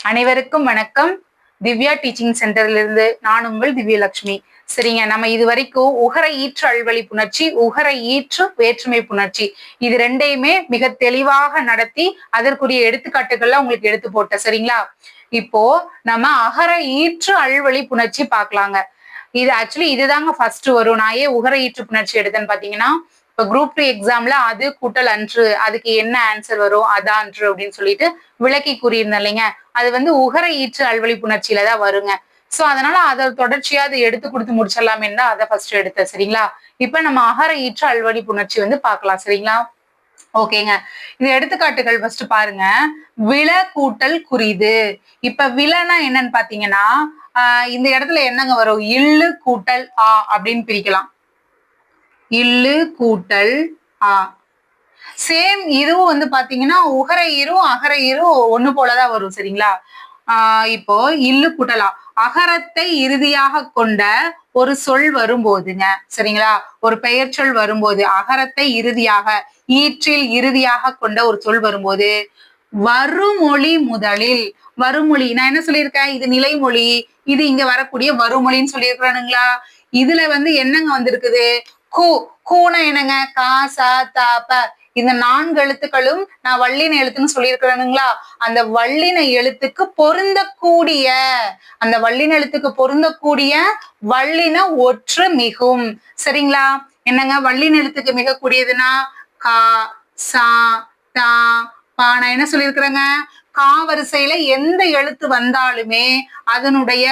அனைவருக்கும் வணக்கம். திவ்யா டீச்சிங் சென்டர்ல இருந்து நான் உங்கள் திவ்யலட்சுமி. சரிங்க, நம்ம இது வரைக்கும் உகர ஈற்று அல்வழி புணர்ச்சி, உகர ஈற்று வேற்றுமை புணர்ச்சி இது ரெண்டையுமே மிக தெளிவாக நடத்தி அதற்குரிய எடுத்துக்காட்டுகள்லாம் உங்களுக்கு எடுத்து போட்டேன். சரிங்களா, இப்போ நம்ம அகர ஈற்று அல்வழி புணர்ச்சி பார்க்கலாங்க. இது ஆக்சுவலி இதுதாங்க ஃபர்ஸ்ட் வரும். நான் ஏன் உகர ஈற்று புணர்ச்சி எடுத்தேன்னு பாத்தீங்கன்னா, இப்ப குரூப் 2 எக்ஸாம்ல அது கூட்டல் அன்று, அதுக்கு என்ன ஆன்சர் வரும் அதான்று அப்படின்னு சொல்லிட்டு விளக்கி கூறியிருந்தேன் இல்லைங்க. அது வந்து உகர ஈற்று அல்வழி புணர்ச்சியில தான் வருங்க. சோ அதனால அதை தொடர்ச்சியா அதை எடுத்து கொடுத்து முடிச்சிடலாமேன்னு தான் அதை ஃபர்ஸ்ட் எடுத்தேன். சரிங்களா, இப்ப நம்ம அகர ஈற்று அல்வழி புணர்ச்சி வந்து பார்க்கலாம். சரிங்களா, ஓகேங்க. இந்த எடுத்துக்காட்டுகள் ஃபர்ஸ்ட் பாருங்க. வில கூட்டல் குறிது. இப்ப விலனா என்னன்னு பாத்தீங்கன்னா, இந்த இடத்துல என்னங்க வரும்? இல்லு கூட்டல் ஆ அப்படின்னு பிரிக்கலாம். இல்லு கூட்டல் ஆ. சேம் இதுவும் வந்து பாத்தீங்கன்னா உகர ஈரும் அகர ஈரும் ஒண்ணு போலதான் வரும். சரிங்களா, இப்போ இல்லு கூட்டலா அகரத்தை இறுதியாக கொண்ட ஒரு சொல் வரும்போதுங்க. சரிங்களா, ஒரு பெயர் சொல் வரும்போது அகரத்தை இறுதியாக ஈற்றில் இறுதியாக கொண்ட ஒரு சொல் வரும்போது வருமொழி முதலில், வருமொழி நான் என்ன சொல்லியிருக்கேன், இது நிலைமொழி, இது இங்க வரக்கூடிய வருமொழின்னு சொல்லியிருக்கிறானுங்களா. இதுல வந்து என்னங்க வந்திருக்குது? கூ. கூனா என்னங்க? கா சா தா ப. இந்த 4 எழுத்துக்களும் நான் வல்லின எழுத்துன்னு சொல்லியிருக்கிறேனுங்களா. அந்த வல்லின எழுத்துக்கு பொருந்தக்கூடிய, அந்த வல்லின எழுத்துக்கு பொருந்தக்கூடிய வல்லின ஒற்று மிகும். சரிங்களா, என்னங்க வல்லின எழுத்துக்கு மிகக்கூடியதுன்னா கா சா தா பா. நான் என்ன சொல்லியிருக்கிறேங்க, கா வரிசையில எந்த எழுத்து வந்தாலுமே அதனுடைய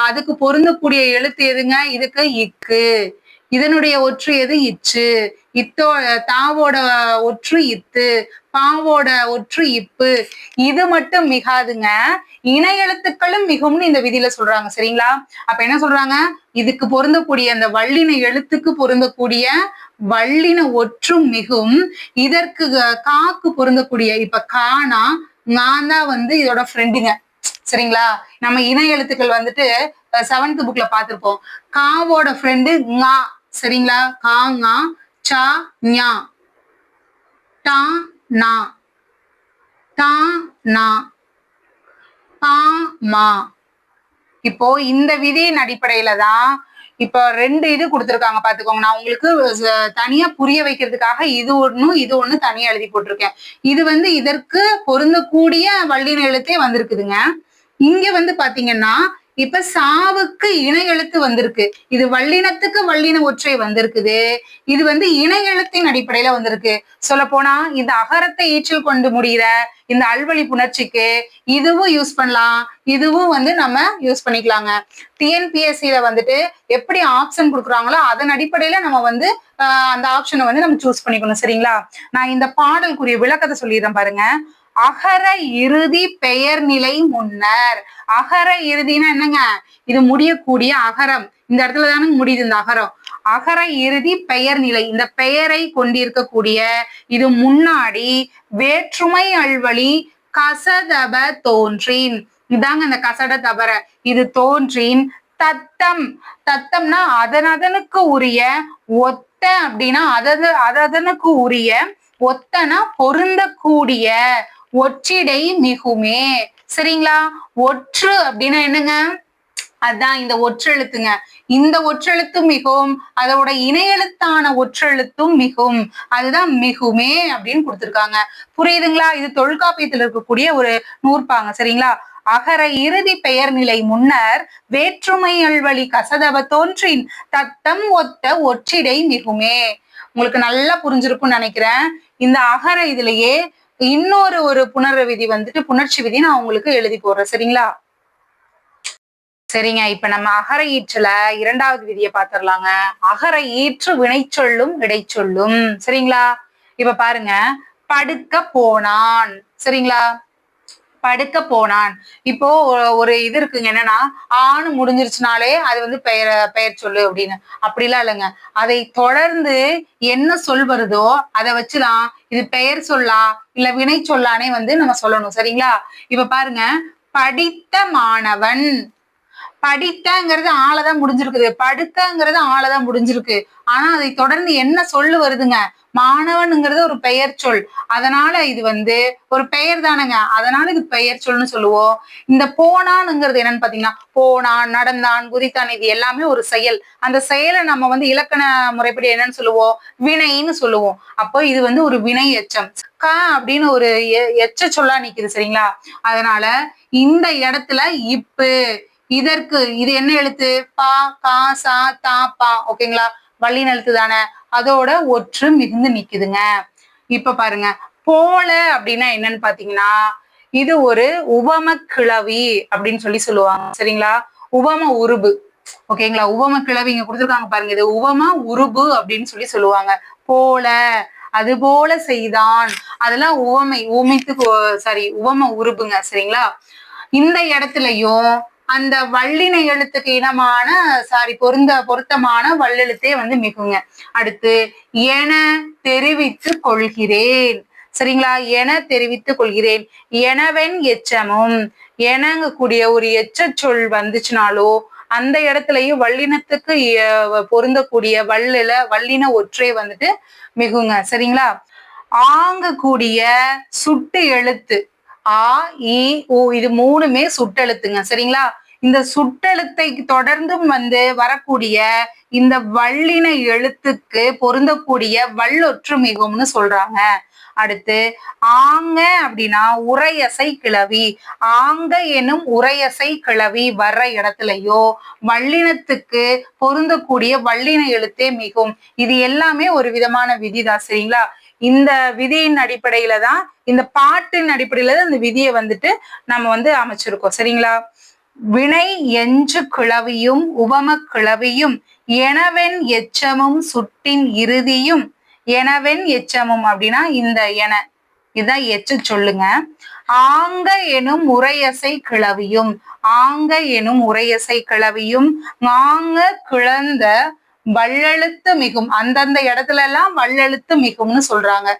அதுக்கு பொருந்தக்கூடிய எழுத்து எதுங்க? இதுக்கு இக்கு. இதனுடைய ஒற்று எது? இச்சு. தாவோட ஒற்று இத்து, பாவோட ஒற்று இப்பு. இது மட்டும் மிகாதுங்க, இணை எழுத்துக்களும் மிகும்னு இந்த விதியில சொல்றாங்க. சரிங்களா, அப்ப என்ன சொல்றாங்க, இதுக்கு பொருந்தக்கூடிய அந்த வல்லின எழுத்துக்கு பொருந்தக்கூடிய வல்லின ஒற்றும் மிகும். இதற்கு காக்கு பொருந்தக்கூடிய, இப்ப கானா நான் தான் வந்து இதோட ஃப்ரெண்டுங்க. சரிங்களா, நம்ம இணை எழுத்துக்கள் வந்துட்டு 7th புக்ல பார்த்திருப்போம். காவோட ஃப்ரெண்டு ஙா. சரிங்களா, காங்கா சா ஞா டா நா டா நா பா மா. இப்போ இந்த விதியின் அடிப்படையில தான் இப்ப 2 இது கொடுத்திருக்காங்க பாத்துக்கோங்க. நான் உங்களுக்கு தனியா புரிய வைக்கிறதுக்காக இது ஒண்ணு தனியா எழுதி போட்டிருக்கேன். இது வந்து இதற்கு பொருந்தக்கூடிய வல்லின எழுத்தே வந்திருக்குதுங்க. இங்க வந்து பாத்தீங்கன்னா இப்ப சாவுக்கு இணை எழுத்து வந்திருக்கு. இது வல்லினத்துக்கு வல்லின ஒற்றை வந்திருக்குது. இது வந்து இணை எழுத்தின் அடிப்படையில வந்திருக்கு. சொல்ல போனா இந்த அகரத்தை ஈற்றில் கொண்டு முடிகிற இந்த அல்வழி புணர்ச்சிக்கு இதுவும் யூஸ் பண்ணலாம், இதுவும் வந்து நம்ம யூஸ் பண்ணிக்கலாங்க. டிஎன்பிஎஸ்சியில வந்துட்டு எப்படி ஆப்ஷன் கொடுக்குறாங்களோ அதன் அடிப்படையில நம்ம வந்து அந்த ஆப்ஷனை வந்து நம்ம சூஸ் பண்ணிக்கணும். சரிங்களா, நான் இந்த பாடலுக்குரிய விளக்கத்தை சொல்லிடுறேன் பாருங்க. அகர இறுதி பெயர் நிலை முன்னர். அகர இறுதினா என்னங்க? இது முடியக்கூடிய அகரம். இந்த இடத்துல தானே முடியுது இந்த அகரம். அகர இறுதி பெயர் நிலை, இந்த பெயரை கொண்டிருக்கக்கூடிய இது முன்னாடி வேற்றுமை அல்வழி கசதப தோன்றின். இதாங்க அந்த கசட தபர. இது தோன்றின் தத்தம். தத்தம்னா அதனுக்கு உரிய, ஒத்த அப்படின்னா அதனுக்கு உரிய, ஒத்தனா பொருந்தக்கூடிய ஒற்றிடை மிகுமே. சரிங்களா, ஒற்று அப்படின்னா என்னங்க? அதான் இந்த ஒற்றெழுத்துங்க. இந்த ஒற்றெழுத்தும் மிகும், அதோட இணையெழுத்தான ஒற்றெழுத்தும் மிகும், அதுதான் மிகுமே அப்படின்னு கொடுத்திருக்காங்க. புரியுதுங்களா? இது தொல்காப்பியத்தில் இருக்கக்கூடிய ஒரு நூற்பாங்க. சரிங்களா, அகர இறுதி பெயர் நிலை முன்னர் வேற்றுமை அல்வழி கசதவ தோன்றின் தத்தம் ஒத்த ஒற்றிடை மிகுமே. உங்களுக்கு நல்லா புரிஞ்சிருக்கும்னு நினைக்கிறேன். இந்த அகர இதுலயே இன்னொரு புணர்வு விதி வந்துட்டு புணர்ச்சி விதி நான் உங்களுக்கு எழுதி போடுறேன். சரிங்களா, சரிங்க. இப்ப நம்ம அகர ஈற்றுல 2வது விதியை பார்த்திடலாங்க. அகர ஈற்று வினை சொல்லும் இடைச்சொல்லும். சரிங்களா, இப்ப பாருங்க. படுக்க போனான். சரிங்களா, படுக்க போனான். இப்போ ஒரு இது இருக்குங்க, என்னன்னா ஆணு முடிஞ்சிருச்சுனாலே அது வந்து பெயர் சொல்லு அப்படின்னு. அப்படிலாம் இல்லைங்க. அதை தொடர்ந்து என்ன சொல் வருதோ அதை வச்சுதான் இது பெயர் சொல்லா இல்ல வினை சொல்லானே வந்து நம்ம சொல்லணும். சரிங்களா, இப்ப பாருங்க. படித்த மாணவன். படித்தங்கிறது ஆளதான் முடிஞ்சிருக்குது, படுத்தங்கிறது ஆளதான் முடிஞ்சிருக்கு. ஆனா அதை தொடர்ந்து என்ன சொல்லு வருதுங்க, மாணவனுங்கிறது ஒரு பெயர் சொல். அதனால இது ஒரு பெயர் தானங்க, அதனால இது பெயர் சொல்னு சொல்லுவோம். இந்த போனான்ங்கிறது என்னன்னு பாத்தீங்கன்னா, போனான், நடந்தான், குதித்தான், இது எல்லாமே ஒரு செயல். அந்த செயலை நம்ம இலக்கண முறைப்படி என்னன்னு சொல்லுவோம், வினைன்னு சொல்லுவோம். அப்போ இது ஒரு வினை எச்சம். க அப்படின்னு ஒரு எச்ச சொல்லா நிக்குது சரிங்களா. அதனால இந்த இடத்துல இப்பு, இதற்கு இது என்ன எழுத்து, பா, கா, சா, தா, பா, ஓகேங்களா, வள்ளின எழுத்து தானே, அதோட ஒற்று மிகுந்து நிக்குதுங்க. இப்ப பாருங்க, போல அப்படின்னா என்னன்னு பாத்தீங்கன்னா, இது ஒரு உவம கிளவி அப்படின்னு சொல்லுவாங்க சரிங்களா. உவம உருபு, ஓகேங்களா. உவம கிளவி இங்க கொடுத்துருக்காங்க பாருங்க, இது உவம உருபு அப்படின்னு சொல்லுவாங்க. போல, அது போல செய்தான், அதெல்லாம் உவம உருபுங்க சரிங்களா. இந்த இடத்துலயும் அந்த வள்ளின எழுத்துக்கு இனமான பொருத்தமான வல்லெழுத்தே மிகுங்க. அடுத்து என தெரிவித்து கொள்கிறேன் சரிங்களா. என தெரிவித்துக் கொள்கிறேன், எனவென் எச்சமும், எனங்கக்கூடிய ஒரு எச்ச சொல் வந்துச்சுனாலோ அந்த இடத்துலயும் வல்லினத்துக்கு பொருந்தக்கூடிய வல்லின ஒற்றே மிகுங்க சரிங்களா. ஆங்க கூடிய சுட்டு எழுத்து ஆ, இ, உ, இது மூணுமே சுட்டெழுத்துங்க சரிங்களா. இந்த சுட்டெழுத்தை தொடர்ந்தும் வரக்கூடிய இந்த வல்லின எழுத்துக்கு பொருந்தக்கூடிய வல்லொற்று மிகும்னு சொல்றாங்க. அடுத்து ஆங்க அப்படின்னா உரையசை கிளவி, ஆங்க எனும் உரையசை கிளவி வர்ற இடத்துலயோ வல்லினத்துக்கு பொருந்தக்கூடிய வல்லின எழுத்தே மிகும். இது எல்லாமே ஒரு விதமான விதிதான் சரிங்களா. இந்த விதியின் அடிப்படையில தான், இந்த பாட்டின் அடிப்படையில தான் இந்த விதியை நம்ம அமைச்சிருக்கோம் சரிங்களா. வினை எஞ்சு கிளவியும் உவம கிளவியும் எனவென் எச்சமும் சுட்டின் இறுதியும், எனவென் எச்சமும் அப்படின்னா இந்த என, இதுதான் எச்ச சொல்லுங்க. ஆங்க எனும் உரையசை கிளவியும், ஆங்க எனும் உரையசை கிளவியும் ஆங்க கிளந்த வல்லெழுத்து மிகும், அந்தந்த இடத்துல எல்லாம் வல்லெழுத்து மிகும்னு சொல்றாங்க.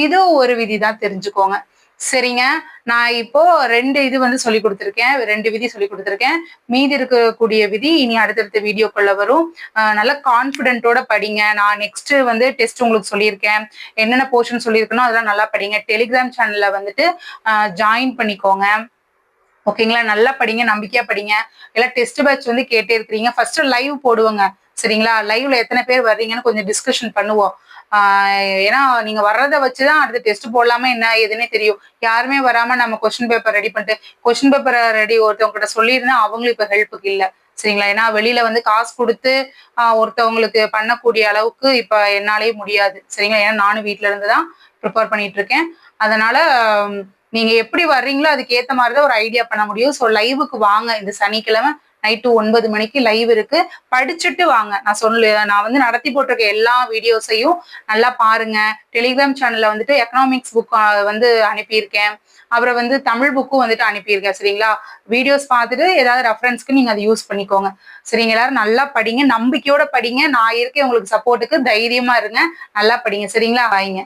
இது ஒரு விதிதான், தெரிஞ்சுக்கோங்க சரிங்க. நான் இப்போ 2 இது சொல்லி கொடுத்துருக்கேன், 2 விதி சொல்லி கொடுத்துருக்கேன். மீதி இருக்கக்கூடிய விதி இனி அடுத்தடுத்த வீடியோக்குள்ள வரும். நல்ல கான்பிடென்ட்டோட படிங்க. நான் நெக்ஸ்ட் டெஸ்ட் உங்களுக்கு சொல்லியிருக்கேன், என்னென்ன போர்ஷன் சொல்லியிருக்கணும் அதெல்லாம் நல்லா படிங்க. டெலிகிராம் சேனல்ல ஜாயின் பண்ணிக்கோங்க ஓகேங்களா. நல்லா படிங்க, நம்பிக்கையா படிங்க. எல்லாம் டெஸ்ட் பேட்ச் கேட்டே இருக்கிறீங்க. ஃபர்ஸ்ட் லைவ் போடுவோங்க சரிங்களா. லைவ்ல எத்தனை பேர் வர்றீங்கன்னு கொஞ்சம் டிஸ்கஷன் பண்ணுவோம். ஏன்னா நீங்க வர்றதை வச்சுதான் அடுத்த டெஸ்ட் போடலாமா என்ன எதுன்னே தெரியும். யாருமே வராம நம்ம கொஸ்டின் பேப்பர் ரெடி பண்ணிட்டு, கொஸ்டின் பேப்பர் ரெடி ஒருத்தவங்க கிட்ட சொல்லியிருந்தா அவங்களும் இப்ப ஹெல்ப்புக்கு இல்ல சரிங்களா. ஏன்னா வெளியில காசு கொடுத்து ஒருத்தவங்களுக்கு பண்ணக்கூடிய அளவுக்கு இப்ப என்னாலேயே முடியாது சரிங்களா. ஏன்னா நானும் வீட்டுல இருந்துதான் ப்ரிப்பேர் பண்ணிட்டு இருக்கேன். அதனால நீங்க எப்படி வர்றீங்களோ அதுக்கு ஏத்த மாதிரிதான் ஒரு ஐடியா பண்ண முடியும். ஸோ லைவுக்கு வாங்க, இந்த சனிக்கிழமை நைட்டு 9 மணிக்கு லைவ் இருக்கு, படிச்சுட்டு வாங்க. நான் நடத்தி போட்டிருக்க எல்லா வீடியோஸையும் நல்லா பாருங்க. டெலிகிராம் சேனல்ல எக்கனாமிக்ஸ் புக் அனுப்பியிருக்கேன், அப்புறம் தமிழ் புக்கும் அனுப்பியிருக்கேன் சரிங்களா. வீடியோஸ் பார்த்துட்டு ஏதாவது ரெஃபரன்ஸ்க்கு நீங்க அதை யூஸ் பண்ணிக்கோங்க சரிங்க. எல்லாரும் நல்லா படிங்க, நம்பிக்கையோட படிங்க. நான் இருக்கேன் உங்களுக்கு சப்போர்ட்டுக்கு, தைரியமா இருங்க, நல்லா படிங்க சரிங்களா. வாங்க.